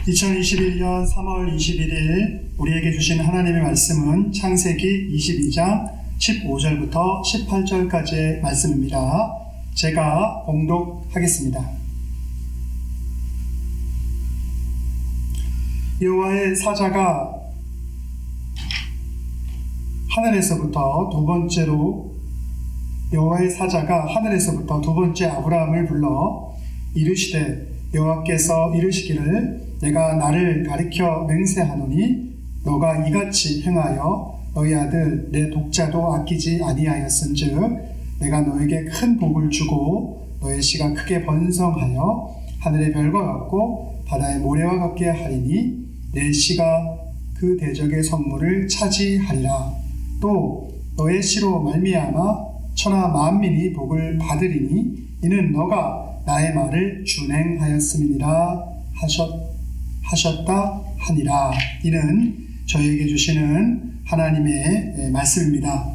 2021년 3월 21일 우리에게 주신 하나님의 말씀은 창세기 22장 15절부터 18절까지의 말씀입니다. 제가 봉독하겠습니다. 여호와의 사자가 하늘에서부터 두 번째 아브라함을 불러 이르시되 여호와께서 이르시기를 내가 나를 가리켜 맹세하노니 너가 이같이 행하여 너희 아들 내 독자도 아끼지 아니하였은즉 내가 너에게 큰 복을 주고 너의 씨가 크게 번성하여 하늘의 별과 같고 바다의 모래와 같게 하리니 내 씨가 그 대적의 성물을 차지하리라. 또 너의 씨로 말미암아 천하 만민이 복을 받으리니 이는 너가 나의 말을 준행하였음이니라 하셨다 하니라. 이는 저에게 주시는 하나님의 말씀입니다.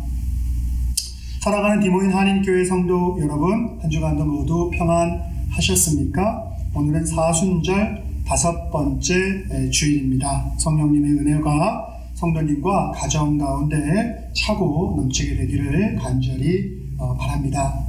살아가는 디모인 한인교회 성도 여러분, 한 주간도 모두 평안하셨습니까? 오늘은 사순절 5번째 주일입니다. 성령님의 은혜가 성도님과 가정 가운데 차고 넘치게 되기를 간절히 바랍니다.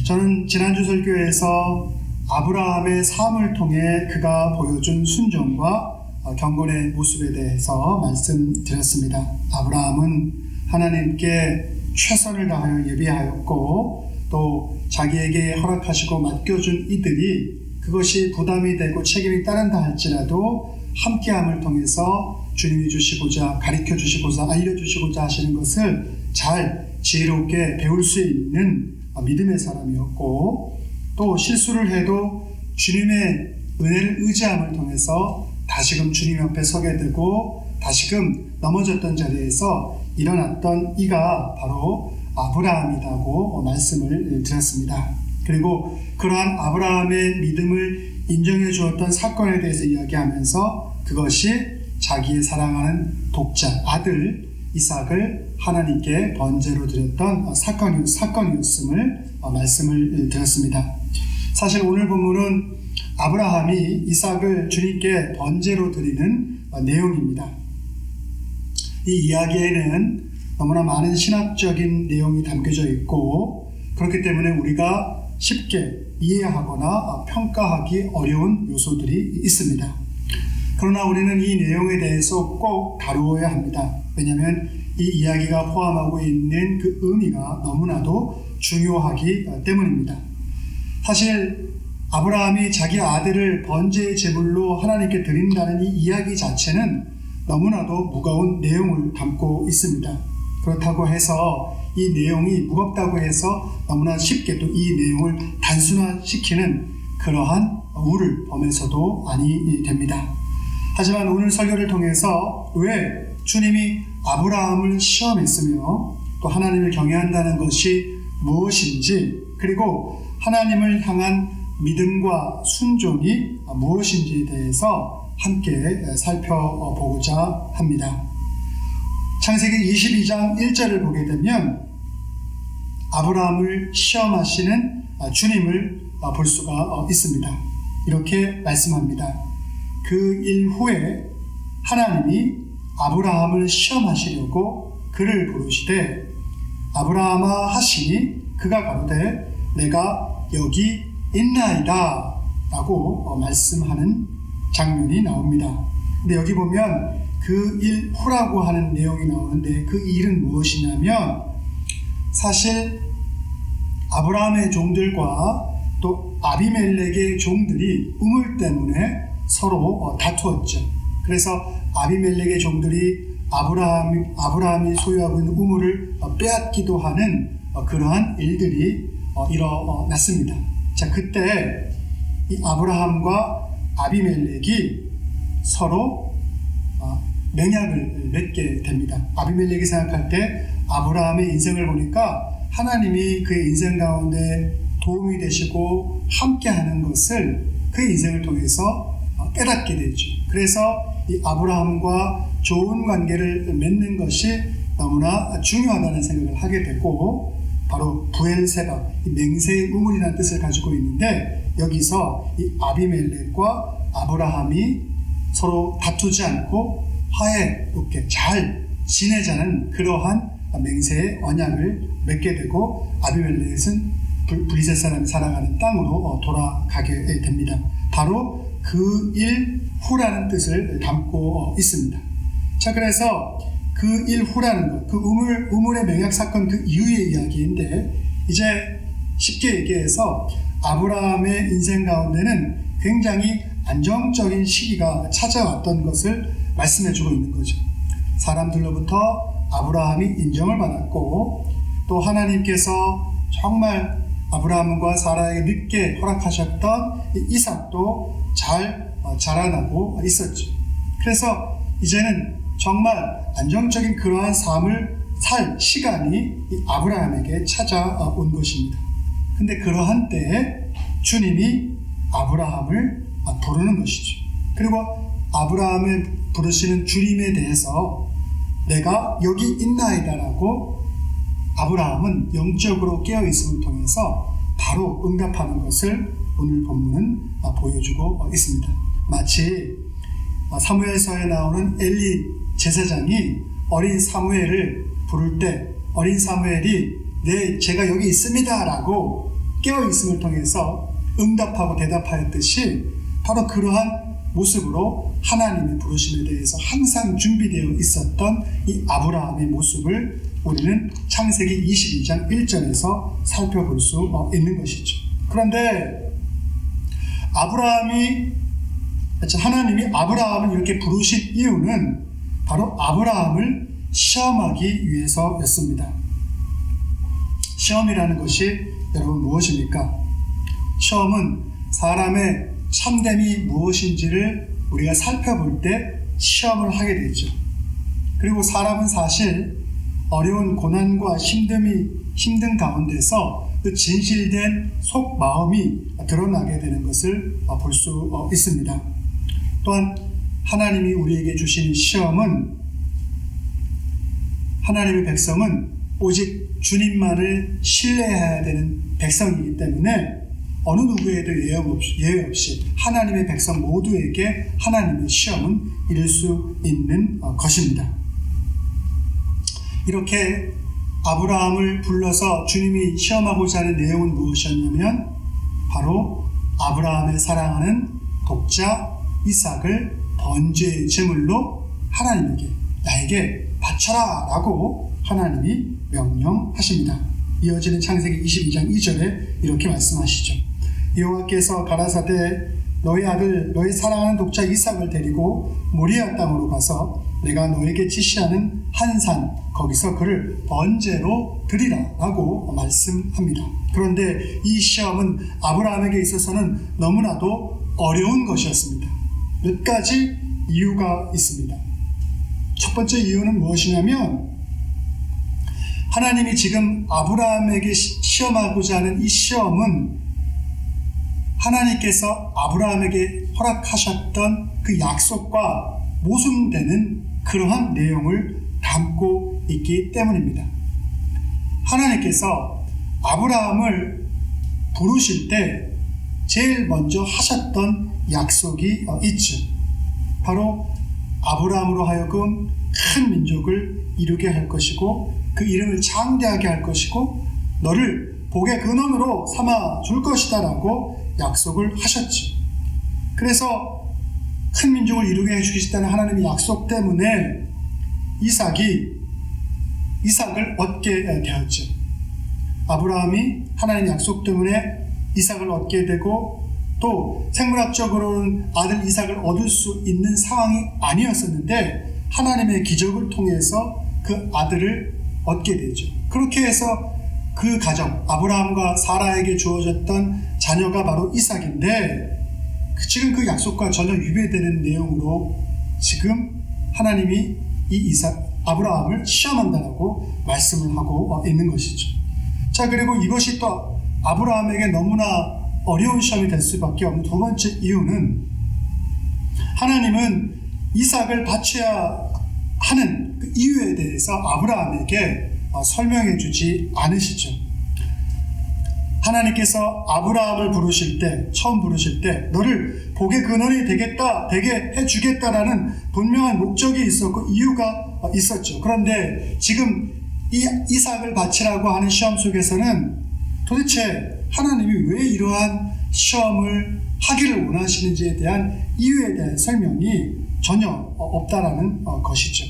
저는 지난주 설교에서 아브라함의 삶을 통해 그가 보여준 순종과 경건의 모습에 대해서 말씀드렸습니다. 아브라함은 하나님께 최선을 다하여 예비하였고 또 자기에게 허락하시고 맡겨준 이들이 그것이 부담이 되고 책임이 따른다 할지라도 함께함을 통해서 주님이 주시고자 가르쳐 주시고자 알려주시고자 하시는 것을 잘 지혜롭게 배울 수 있는 믿음의 사람이었고 또 실수를 해도 주님의 은혜를 의지함을 통해서 다시금 주님 앞에 서게 되고 다시금 넘어졌던 자리에서 일어났던 이가 바로 아브라함이라고 말씀을 드렸습니다. 그리고 그러한 아브라함의 믿음을 인정해 주었던 사건에 대해서 이야기하면서 그것이 자기의 사랑하는 독자 아들 이삭을 하나님께 번제로 드렸던 사건이었음을 말씀을 드렸습니다. 사실 오늘 본문은 아브라함이 이삭을 주님께 번제로 드리는 내용입니다. 이 이야기에는 너무나 많은 신학적인 내용이 담겨져 있고 그렇기 때문에 우리가 쉽게 이해하거나 평가하기 어려운 요소들이 있습니다. 그러나 우리는 이 내용에 대해서 꼭 다루어야 합니다. 왜냐하면 이 이야기가 포함하고 있는 그 의미가 너무나도 중요하기 때문입니다. 사실 아브라함이 자기 아들을 번제의 제물로 하나님께 드린다는 이 이야기 자체는 너무나도 무거운 내용을 담고 있습니다. 그렇다고 해서 이 내용이 무겁다고 해서 너무나 쉽게 또 이 내용을 단순화시키는 그러한 우를 범해서도 아니 됩니다. 하지만 오늘 설교를 통해서 왜 주님이 아브라함을 시험했으며 또 하나님을 경외한다는 것이 무엇인지 그리고 하나님을 향한 믿음과 순종이 무엇인지에 대해서 함께 살펴보고자 합니다. 창세기 22장 1절을 보게 되면 아브라함을 시험하시는 주님을 볼 수가 있습니다. 이렇게 말씀합니다. 그 일 후에 하나님이 아브라함을 시험하시려고 그를 부르시되 아브라함아 하시니 그가 가로되 내가 여기 있나이다 라고 말씀하는 장면이 나옵니다. 근데 여기 보면 그 일 후라고 하는 내용이 나오는데 그 일은 무엇이냐면 사실 아브라함의 종들과 또 아비멜렉의 종들이 우물 때문에 서로 다투었죠. 그래서 아비멜렉의 종들이 아브라함이 소유하고 있는 우물을 빼앗기도 하는 그러한 일들이 일어났습니다. 자, 그때 이 아브라함과 아비멜렉이 서로 맹약을 맺게 됩니다. 아비멜렉이 생각할 때 아브라함의 인생을 보니까 하나님이 그의 인생 가운데 도움이 되시고 함께하는 것을 그의 인생을 통해서 깨닫게 되죠. 그래서 이 아브라함과 좋은 관계를 맺는 것이 너무나 중요하다는 생각을 하게 되고 바로 부엘세바, 맹세의 우물이라는 뜻을 가지고 있는데 여기서 이 아비멜렉과 아브라함이 서로 다투지 않고 화해롭게 잘 지내자는 그러한 맹세의 언약을 맺게 되고 아비멜렉은 블레셋 사람이 살아가는 땅으로 돌아가게 됩니다. 바로 그 일 후라는 뜻을 담고 있습니다. 자, 그래서 그 일 후라는 것, 그 우물의 맹약 사건 그 이후의 이야기인데, 이제 쉽게 얘기해서 아브라함의 인생 가운데는 굉장히 안정적인 시기가 찾아왔던 것을 말씀해주고 있는 거죠. 사람들로부터 아브라함이 인정을 받았고, 또 하나님께서 정말 아브라함과 사라에게 늦게 허락하셨던 이삭도 잘 자라나고 있었죠. 그래서 이제는 정말 안정적인 그러한 삶을 살 시간이 이 아브라함에게 찾아온 것입니다. 근데 그러한 때에 주님이 아브라함을 부르는 것이죠. 그리고 아브라함을 부르시는 주님에 대해서 내가 여기 있나이다라고 아브라함은 영적으로 깨어있음을 통해서 바로 응답하는 것을 오늘 본문은 보여주고 있습니다. 마치 사무엘서에 나오는 엘리 제사장이 어린 사무엘을 부를 때 어린 사무엘이 네, 제가 여기 있습니다 라고 깨어있음을 통해서 응답하고 대답하였듯이 바로 그러한 모습으로 하나님의 부르심에 대해서 항상 준비되어 있었던 이 아브라함의 모습을 우리는 창세기 22장 1절에서 살펴볼 수 있는 것이죠. 그런데 하나님이 아브라함을 이렇게 부르신 이유는 바로 아브라함을 시험하기 위해서였습니다. 시험이라는 것이 여러분 무엇입니까? 시험은 사람의 참됨이 무엇인지를 우리가 살펴볼 때 시험을 하게 되죠. 그리고 사람은 사실 어려운 고난과 힘든 가운데서 그 진실된 속마음이 드러나게 되는 것을 볼 수 있습니다. 또한 하나님이 우리에게 주신 시험은 하나님의 백성은 오직 주님만을 신뢰해야 되는 백성이기 때문에 어느 누구에도 예외 없이 하나님의 백성 모두에게 하나님의 시험은 이룰 수 있는 것입니다. 이렇게 아브라함을 불러서 주님이 시험하고자 하는 내용은 무엇이었냐면 바로 아브라함의 사랑하는 독자 이삭을 번제의 제물로 하나님에게 나에게 바쳐라 라고 하나님이 명령하십니다. 이어지는 창세기 22장 2절에 이렇게 말씀하시죠. 여호와께서 가라사대 너희 아들 너희 사랑하는 독자 이삭을 데리고 모리아 땅으로 가서 내가 너에게 지시하는 한 산 거기서 그를 번제로 드리라 라고 말씀합니다. 그런데 이 시험은 아브라함에게 있어서는 너무나도 어려운 것이었습니다. 몇 가지 이유가 있습니다. 첫 번째 이유는 무엇이냐면 하나님이 지금 아브라함에게 시험하고자 하는 이 시험은 하나님께서 아브라함에게 허락하셨던 그 약속과 모순되는 그러한 내용을 담고 있기 때문입니다. 하나님께서 아브라함을 부르실 때 제일 먼저 하셨던 약속이 있죠. 바로 아브라함으로 하여금 큰 민족을 이루게 할 것이고 그 이름을 장대하게 할 것이고 너를 복의 근원으로 삼아 줄 것이다 라고 약속을 하셨죠. 그래서 큰 민족을 이루게 해주시겠다는 하나님의 약속 때문에 이삭을 얻게 되었죠. 아브라함이 하나님의 약속 때문에 이삭을 얻게 되고 또 생물학적으로는 아들 이삭을 얻을 수 있는 상황이 아니었었는데 하나님의 기적을 통해서 그 아들을 얻게 되죠. 그렇게 해서 그 가정, 아브라함과 사라에게 주어졌던 자녀가 바로 이삭인데 지금 그 약속과 전혀 위배되는 내용으로 지금 하나님이 아브라함을 시험한다라고 말씀을 하고 있는 것이죠. 자, 그리고 이것이 또 아브라함에게 너무나 어려운 시험이 될 수밖에 없는 두 번째 이유는 하나님은 이삭을 바쳐야 하는 그 이유에 대해서 아브라함에게 설명해 주지 않으시죠. 하나님께서 아브라함을 부르실 때, 처음 부르실 때 너를 복의 근원이 되게 해주겠다라는 분명한 목적이 있었고 이유가 있었죠. 그런데 지금 이 이삭을 바치라고 하는 시험 속에서는 도대체 하나님이 왜 이러한 시험을 하기를 원하시는지에 대한 이유에 대한 설명이 전혀 없다라는 것이죠.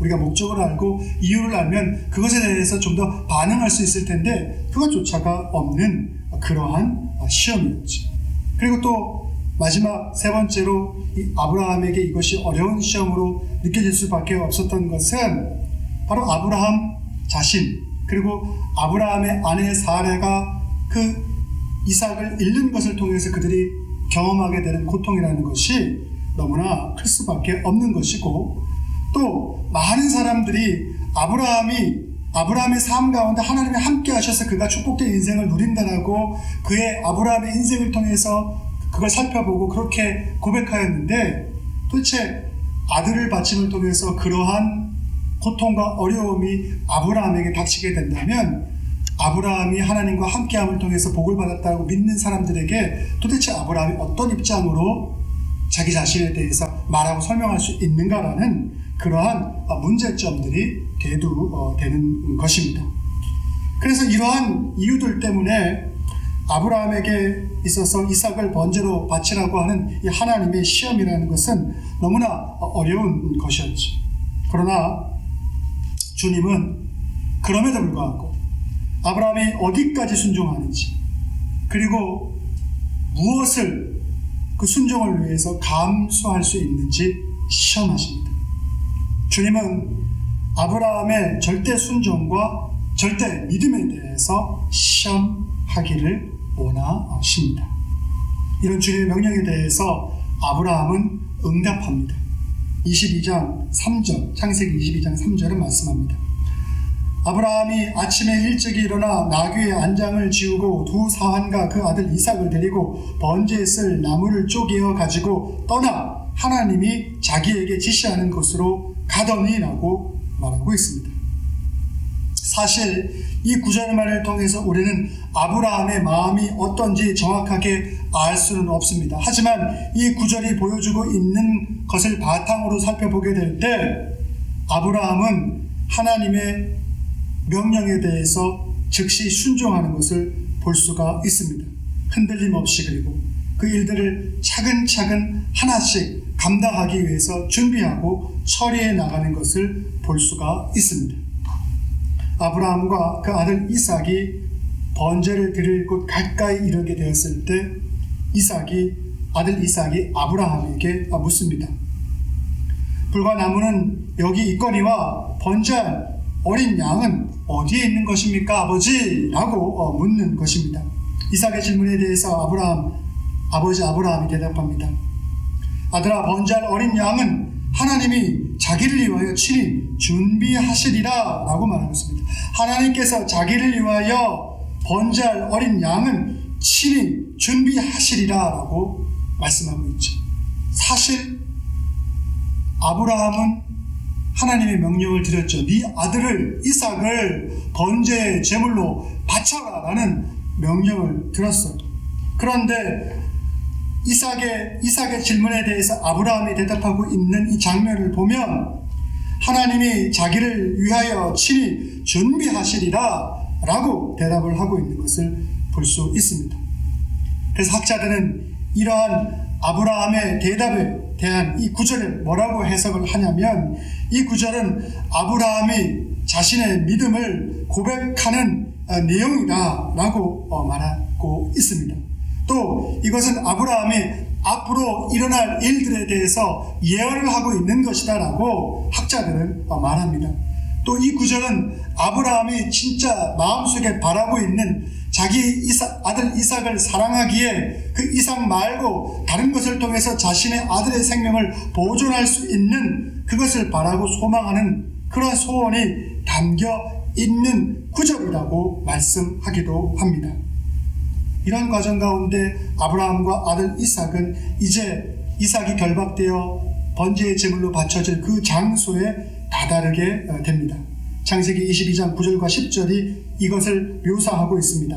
우리가 목적을 알고 이유를 알면 그것에 대해서 좀 더 반응할 수 있을 텐데 그것조차가 없는 그러한 시험이었죠. 그리고 또 마지막 세 번째로 이 아브라함에게 이것이 어려운 시험으로 느껴질 수밖에 없었던 것은 바로 아브라함 자신, 그리고 아브라함의 아내 사레가 그 이삭을 잃는 것을 통해서 그들이 경험하게 되는 고통이라는 것이 너무나 클 수밖에 없는 것이고, 또 많은 사람들이 아브라함의 삶 가운데 하나님이 함께 하셔서 그가 축복된 인생을 누린다라고 그의 아브라함의 인생을 통해서 그걸 살펴보고 그렇게 고백하였는데, 도대체 아들을 바침을 통해서 그러한 고통과 어려움이 아브라함에게 닥치게 된다면 아브라함이 하나님과 함께함을 통해서 복을 받았다고 믿는 사람들에게 도대체 아브라함이 어떤 입장으로 자기 자신에 대해서 말하고 설명할 수 있는가라는 그러한 문제점들이 대두되는 것입니다. 그래서 이러한 이유들 때문에 아브라함에게 있어서 이삭을 번제로 바치라고 하는 이 하나님의 시험이라는 것은 너무나 어려운 것이었죠. 그러나 주님은 그럼에도 불구하고 아브라함이 어디까지 순종하는지, 그리고 무엇을 그 순종을 위해서 감수할 수 있는지 시험하십니다. 주님은 아브라함의 절대 순종과 절대 믿음에 대해서 시험하기를 원하십니다. 이런 주님의 명령에 대해서 아브라함은 응답합니다. 22장 3절, 창세기 22장 3절은 말씀합니다. 아브라함이 아침에 일찍이 일어나 나귀의 안장을 지우고 두 사환과 그 아들 이삭을 데리고 번제에 쓸 나무를 쪼개어 가지고 떠나 하나님이 자기에게 지시하는 곳으로 가더니라고 말하고 있습니다. 사실 이 구절만을 통해서 우리는 아브라함의 마음이 어떤지 정확하게 알 수는 없습니다. 하지만 이 구절이 보여주고 있는 것을 바탕으로 살펴보게 될 때 아브라함은 하나님의 명령에 대해서 즉시 순종하는 것을 볼 수가 있습니다. 흔들림 없이, 그리고 그 일들을 차근차근 하나씩 감당하기 위해서 준비하고 처리해 나가는 것을 볼 수가 있습니다. 아브라함과 그 아들 이삭이 번제를 드릴 곳 가까이 이르게 되었을 때 아들 이삭이 아브라함에게 묻습니다. 불과 나무는 여기 있거니와 번제할 어린 양은 어디에 있는 것입니까, 아버지? 라고 묻는 것입니다. 이삭의 질문에 대해서 아버지 아브라함이 대답합니다. 아들아, 번제할 어린 양은 하나님이 자기를 위하여 친히 준비하시리라 라고 말하고 있습니다. 하나님께서 자기를 위하여 번제할 어린 양은 친히 준비하시리라 라고 말씀하고 있죠. 사실 아브라함은 하나님의 명령을 드렸죠. 네 아들을 이삭을 번제의 제물로 바쳐라 라는 명령을 들었어요. 그런데 이삭의 질문에 대해서 아브라함이 대답하고 있는 이 장면을 보면 하나님이 자기를 위하여 친히 준비하시리라 라고 대답을 하고 있는 것을 볼 수 있습니다. 그래서 학자들은 이러한 아브라함의 대답에 대한 이 구절을 뭐라고 해석을 하냐면, 이 구절은 아브라함이 자신의 믿음을 고백하는 내용이다 라고 말하고 있습니다. 또 이것은 아브라함이 앞으로 일어날 일들에 대해서 예언을 하고 있는 것이다 라고 학자들은 말합니다. 또 이 구절은 아브라함이 진짜 마음속에 바라고 있는 자기 아들 이삭을 사랑하기에 그 이삭 말고 다른 것을 통해서 자신의 아들의 생명을 보존할 수 있는 그것을 바라고 소망하는 그런 소원이 담겨 있는 구절이라고 말씀하기도 합니다. 이런 과정 가운데 아브라함과 아들 이삭은 이제 이삭이 결박되어 번제의 제물로 바쳐질 그 장소에 다다르게 됩니다. 창세기 22장 9절과 10절이 이것을 묘사하고 있습니다.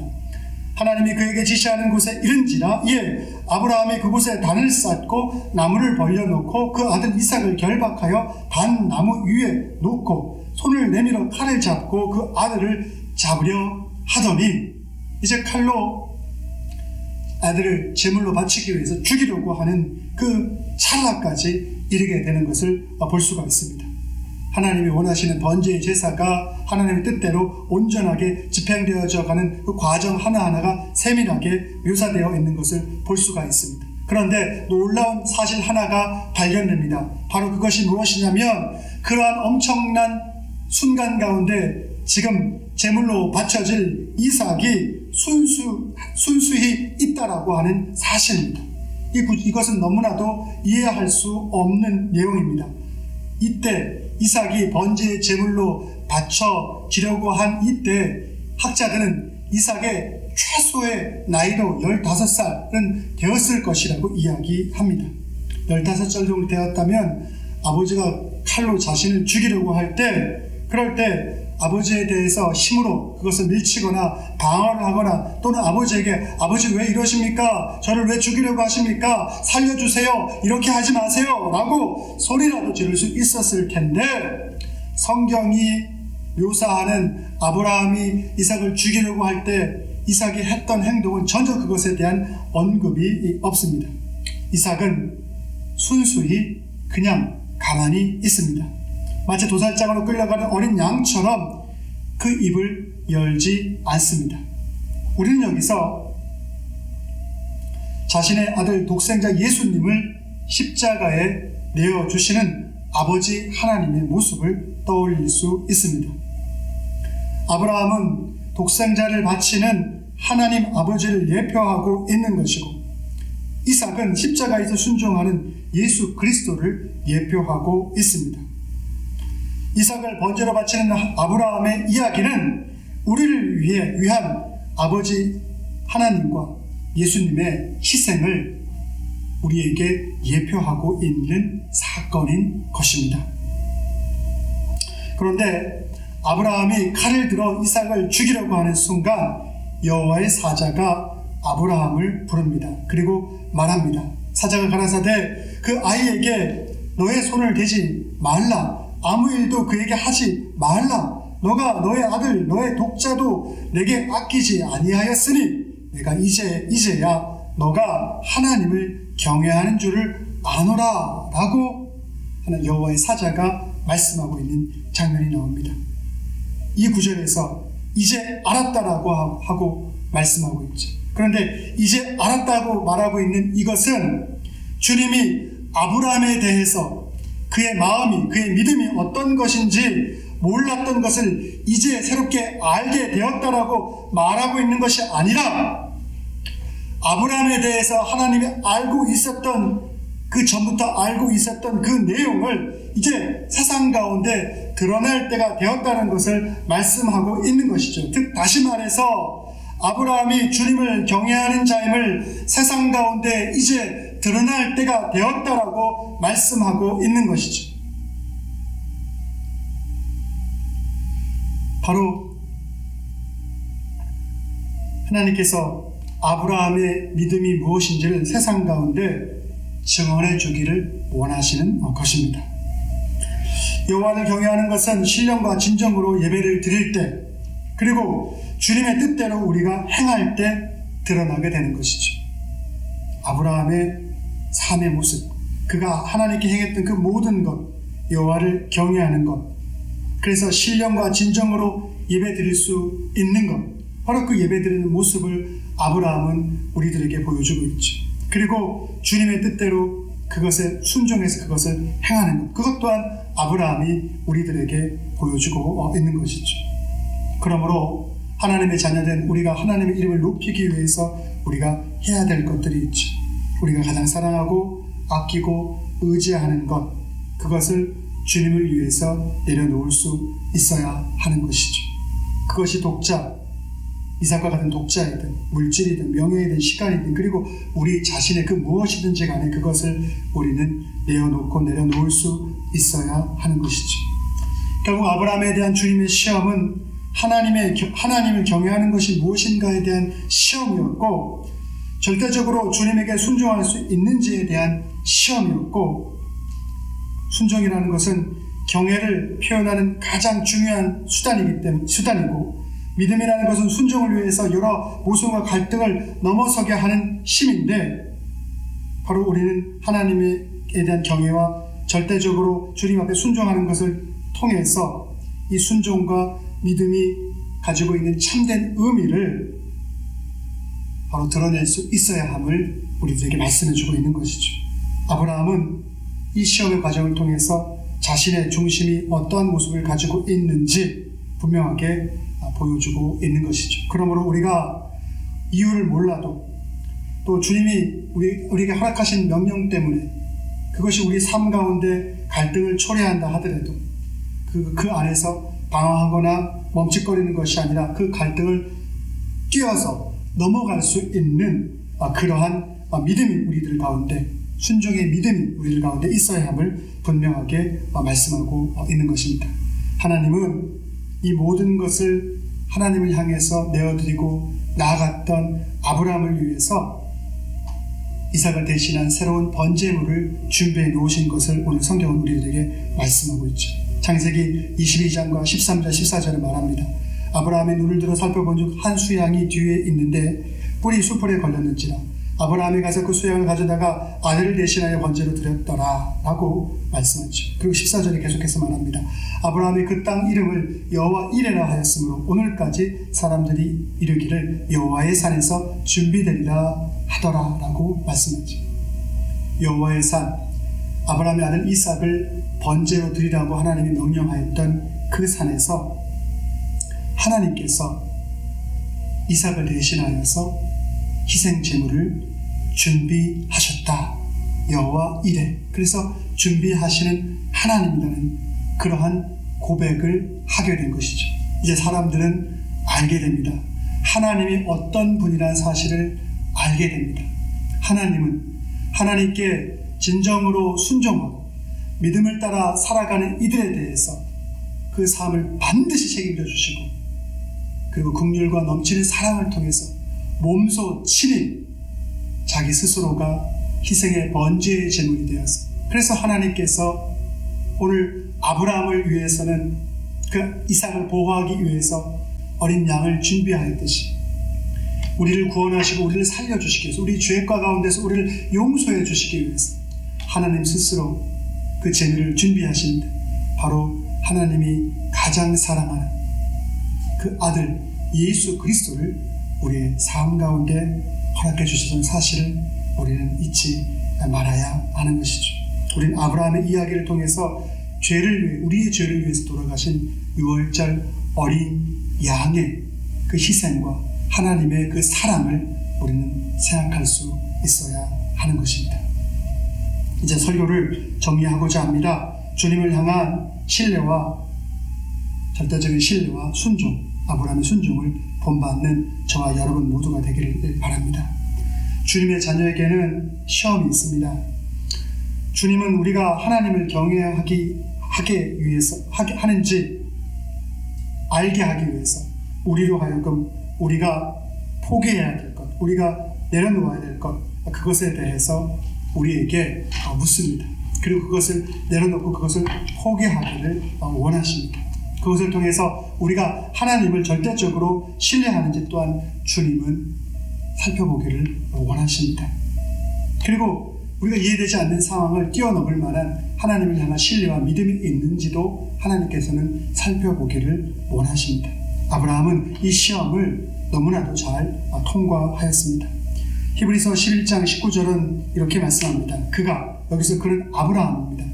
하나님이 그에게 지시하는 곳에 이른지라 이에 아브라함이 그곳에 단을 쌓고 나무를 벌려놓고 그 아들 이삭을 결박하여 단 나무 위에 놓고 손을 내밀어 칼을 잡고 그 아들을 잡으려 하더니 이제 칼로 아들을 제물로 바치기 위해서 죽이려고 하는 그 찰나까지 이르게 되는 것을 볼 수가 있습니다. 하나님이 원하시는 번제의 제사가 하나님의 뜻대로 온전하게 집행되어져 가는 그 과정 하나하나가 세밀하게 묘사되어 있는 것을 볼 수가 있습니다. 그런데 놀라운 사실 하나가 발견됩니다. 바로 그것이 무엇이냐면 그러한 엄청난 순간 가운데 지금 제물로 바쳐질 이삭이 순수히 있다라고 하는 사실입니다. 이것은 너무나도 이해할 수 없는 내용입니다. 이때 이삭이 번제의 제물로 바쳐지려고 한 이때 학자들은 이삭의 최소의 나이도 15살은 되었을 것이라고 이야기합니다. 15살 정도 되었다면 아버지가 칼로 자신을 죽이려고 할 때, 그럴 때 아버지에 대해서 힘으로 그것을 밀치거나 방어를 하거나 또는 아버지에게 아버지 왜 이러십니까? 저를 왜 죽이려고 하십니까? 살려주세요. 이렇게 하지 마세요. 라고 소리라도 지를 수 있었을 텐데 성경이 묘사하는 아브라함이 이삭을 죽이려고 할 때 이삭이 했던 행동은 전혀 그것에 대한 언급이 없습니다. 이삭은 순수히 그냥 가만히 있습니다. 마치 도살장으로 끌려가는 어린 양처럼 그 입을 열지 않습니다. 우리는 여기서 자신의 아들 독생자 예수님을 십자가에 내어주시는 아버지 하나님의 모습을 떠올릴 수 있습니다. 아브라함은 독생자를 바치는 하나님 아버지를 예표하고 있는 것이고 이삭은 십자가에서 순종하는 예수 그리스도를 예표하고 있습니다. 이삭을 번제로 바치는 아브라함의 이야기는 우리를 위한 아버지 하나님과 예수님의 희생을 우리에게 예표하고 있는 사건인 것입니다. 그런데 아브라함이 칼을 들어 이삭을 죽이려고 하는 순간 여호와의 사자가 아브라함을 부릅니다. 그리고 말합니다. 사자가 가라사대 그 아이에게 너의 손을 대지 말라. 아무 일도 그에게 하지 말라. 너가 너의 아들 너의 독자도 내게 아끼지 아니하였으니 내가 이제야 너가 하나님을 경외하는 줄을 아노라 라고 하는 여호와의 사자가 말씀하고 있는 장면이 나옵니다. 이 구절에서 이제 알았다라고 하고 말씀하고 있죠. 그런데 이제 알았다고 말하고 있는 이것은 주님이 아브라함에 대해서 그의 마음이, 그의 믿음이 어떤 것인지 몰랐던 것을 이제 새롭게 알게 되었다라고 말하고 있는 것이 아니라 아브라함에 대해서 하나님이 알고 있었던 그 전부터 알고 있었던 그 내용을 이제 세상 가운데 드러낼 때가 되었다는 것을 말씀하고 있는 것이죠. 즉 다시 말해서 아브라함이 주님을 경외하는 자임을 세상 가운데 이제 드러날 때가 되었다라고 말씀하고 있는 것이죠. 바로 하나님께서 아브라함의 믿음이 무엇인지를 세상 가운데 증언해 주기를 원하시는 것입니다. 여호와를 경외하는 것은 신령과 진정으로 예배를 드릴 때 그리고 주님의 뜻대로 우리가 행할 때 드러나게 되는 것이죠. 아브라함의 삶의 모습, 그가 하나님께 행했던 그 모든 것, 여호와를 경외하는 것, 그래서 신령과 진정으로 예배 드릴 수 있는 것, 바로 그 예배 드리는 모습을 아브라함은 우리들에게 보여주고 있죠. 그리고 주님의 뜻대로 그것에 순종해서 그것을 행하는 것, 그것 또한 아브라함이 우리들에게 보여주고 있는 것이죠. 그러므로 하나님의 자녀된 우리가 하나님의 이름을 높이기 위해서 우리가 해야 될 것들이 있죠. 우리가 가장 사랑하고 아끼고 의지하는 것, 그것을 주님을 위해서 내려놓을 수 있어야 하는 것이죠. 그것이 독자, 이삭과 같은 독자이든 물질이든 명예이든 시간이든 그리고 우리 자신의 그 무엇이든지 간에 그것을 우리는 내어놓고 내려놓을 수 있어야 하는 것이죠. 결국 아브라함에 대한 주님의 시험은 하나님을 경외하는 것이 무엇인가에 대한 시험이었고, 절대적으로 주님에게 순종할 수 있는지에 대한 시험이었고, 순종이라는 것은 경외를 표현하는 가장 중요한 수단이고, 믿음이라는 것은 순종을 위해서 여러 모순과 갈등을 넘어서게 하는 힘인데, 바로 우리는 하나님에 대한 경외와 절대적으로 주님 앞에 순종하는 것을 통해서 이 순종과 믿음이 가지고 있는 참된 의미를 바로 드러낼 수 있어야 함을 우리들에게 말씀해 주고 있는 것이죠. 아브라함은 이 시험의 과정을 통해서 자신의 중심이 어떠한 모습을 가지고 있는지 분명하게 보여주고 있는 것이죠. 그러므로 우리가 이유를 몰라도 또 주님이 우리에게 허락하신 명령 때문에 그것이 우리 삶 가운데 갈등을 초래한다 하더라도 그 안에서 방황하거나 멈칫거리는 것이 아니라 그 갈등을 뛰어서 넘어갈 수 있는 그러한 믿음이 우리들 가운데, 순종의 믿음이 우리들 가운데 있어야 함을 분명하게 말씀하고 있는 것입니다. 하나님은 이 모든 것을 하나님을 향해서 내어드리고 나아갔던 아브라함을 위해서 이삭을 대신한 새로운 번제물을 준비해 놓으신 것을 오늘 성경은 우리들에게 말씀하고 있죠. 창세기 22장과 13절 14절에 말합니다. 아브라함의 눈을 들어 살펴본 즉 한 수양이 뒤에 있는데 뿔이 수풀에 걸렸는지라 아브라함이 가서 그 수양을 가져다가 아들을 대신하여 번제로 드렸더라 라고 말씀하죠. 그리고 14절에 계속해서 말합니다. 아브라함이 그 땅 이름을 여호와 이레라 하였으므로 오늘까지 사람들이 이르기를 여호와의 산에서 준비되리라 하더라 라고 말씀하죠. 여호와의 산, 아브라함의 아들 이삭을 번제로 드리라고 하나님이 명령하였던 그 산에서 하나님께서 이삭을 대신하여서 희생 제물을 준비하셨다. 여호와 이레. 그래서 준비하시는 하나님이라는 그러한 고백을 하게 된 것이죠. 이제 사람들은 알게 됩니다. 하나님이 어떤 분이라는 사실을 알게 됩니다. 하나님은 하나님께 진정으로 순종하고 믿음을 따라 살아가는 이들에 대해서 그 삶을 반드시 책임져 주시고, 그리고 긍휼과 넘치는 사랑을 통해서 몸소 친히 자기 스스로가 희생의 번제의 제물이 되어서, 그래서 하나님께서 오늘 아브라함을 위해서는 그 이삭을 보호하기 위해서 어린 양을 준비하였듯이 우리를 구원하시고 우리를 살려주시기 위해서, 우리 죄과 가운데서 우리를 용서해 주시기 위해서 하나님 스스로 그 제물을 준비하시는데, 바로 하나님이 가장 사랑하는 그 아들 예수 그리스도를 우리의 삶 가운데 허락해 주셨던 사실을 우리는 잊지 말아야 하는 것이죠. 우리는 아브라함의 이야기를 통해서 우리의 죄를 위해서 돌아가신 유월절 어린 양의 그 희생과 하나님의 그 사랑을 우리는 생각할 수 있어야 하는 것입니다. 이제 설교를 정리하고자 합니다. 주님을 향한 신뢰와 절대적인 신뢰와 순종, 아브라함의 순종을 본받는 저와 여러분 모두가 되기를 바랍니다. 주님의 자녀에게는 시험이 있습니다. 주님은 우리가 하나님을 경외하게 위해서 하는지 알게 하기 위해서 우리로 하여금 우리가 포기해야 될 것, 우리가 내려놓아야 될 것, 그것에 대해서 우리에게 묻습니다. 그리고 그것을 내려놓고 그것을 포기하기를 원하십니다. 그것을 통해서 우리가 하나님을 절대적으로 신뢰하는지 또한 주님은 살펴보기를 원하십니다. 그리고 우리가 이해되지 않는 상황을 뛰어넘을 만한 하나님을 향한 신뢰와 믿음이 있는지도 하나님께서는 살펴보기를 원하십니다. 아브라함은 이 시험을 너무나도 잘 통과하였습니다. 히브리서 11장 19절은 이렇게 말씀합니다. 여기서 그는 아브라함입니다.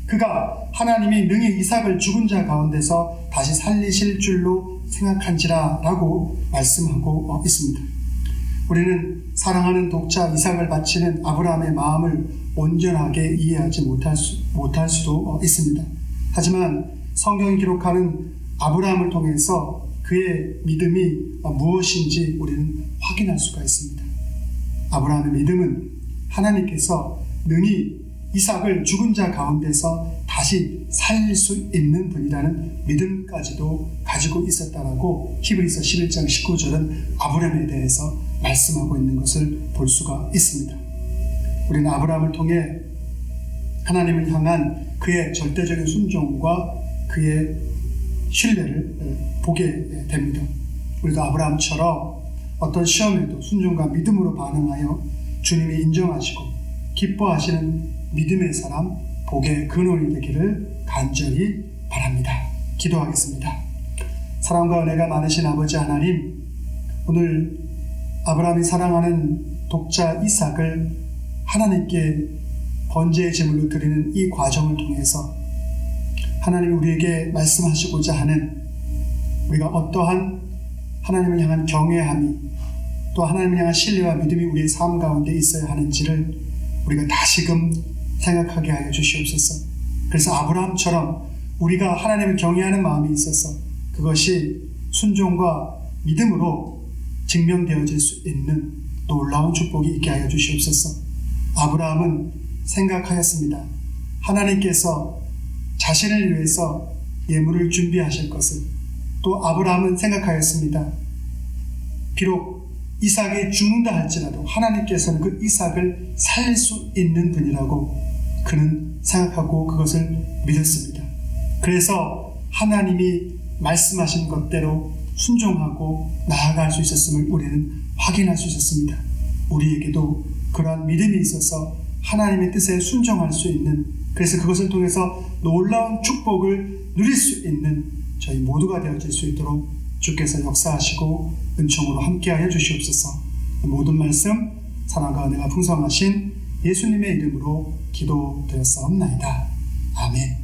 그가 하나님이 능히 이삭을 죽은 자 가운데서 다시 살리실 줄로 생각한지라 라고 말씀하고 있습니다. 우리는 사랑하는 독자 이삭을 바치는 아브라함의 마음을 온전하게 이해하지 못할 수도 있습니다. 하지만 성경이 기록하는 아브라함을 통해서 그의 믿음이 무엇인지 우리는 확인할 수가 있습니다. 아브라함의 믿음은 하나님께서 능히 이삭을 죽은 자 가운데서 다시 살릴 수 있는 분이라는 믿음까지도 가지고 있었다라고 히브리서 11장 19절은 아브라함에 대해서 말씀하고 있는 것을 볼 수가 있습니다. 우리는 아브라함을 통해 하나님을 향한 그의 절대적인 순종과 그의 신뢰를 보게 됩니다. 우리도 아브라함처럼 어떤 시험에도 순종과 믿음으로 반응하여 주님이 인정하시고 기뻐하시는 믿음의 사람, 복의 근원이 되기를 간절히 바랍니다. 기도하겠습니다. 사랑과 은혜가 많으신 아버지 하나님, 오늘 아브라함이 사랑하는 독자 이삭을 하나님께 번제의 제물로 드리는 이 과정을 통해서 하나님이 우리에게 말씀하시고자 하는, 우리가 어떠한 하나님을 향한 경외함이 또 하나님을 향한 신뢰와 믿음이 우리의 삶 가운데 있어야 하는지를 우리가 다시금 생각하게 하여 주시옵소서. 그래서 아브라함처럼 우리가 하나님을 경외하는 마음이 있어서 그것이 순종과 믿음으로 증명되어질 수 있는 놀라운 축복이 있게 하여 주시옵소서. 아브라함은 생각하였습니다. 하나님께서 자신을 위해서 예물을 준비하실 것을. 또 아브라함은 생각하였습니다. 비록 이삭이 죽는다 할지라도 하나님께서는 그 이삭을 살릴 수 있는 분이라고 그는 생각하고 그것을 믿었습니다. 그래서 하나님이 말씀하신 것대로 순종하고 나아갈 수 있었음을 우리는 확인할 수 있었습니다. 우리에게도 그러한 믿음이 있어서 하나님의 뜻에 순종할 수 있는, 그래서 그것을 통해서 놀라운 축복을 누릴 수 있는 저희 모두가 되어질 수 있도록 주께서 역사하시고 은총으로 함께하여 주시옵소서. 모든 말씀 사랑과 은혜가 풍성하신 예수님의 이름으로 기도드렸사옵나이다. 아멘.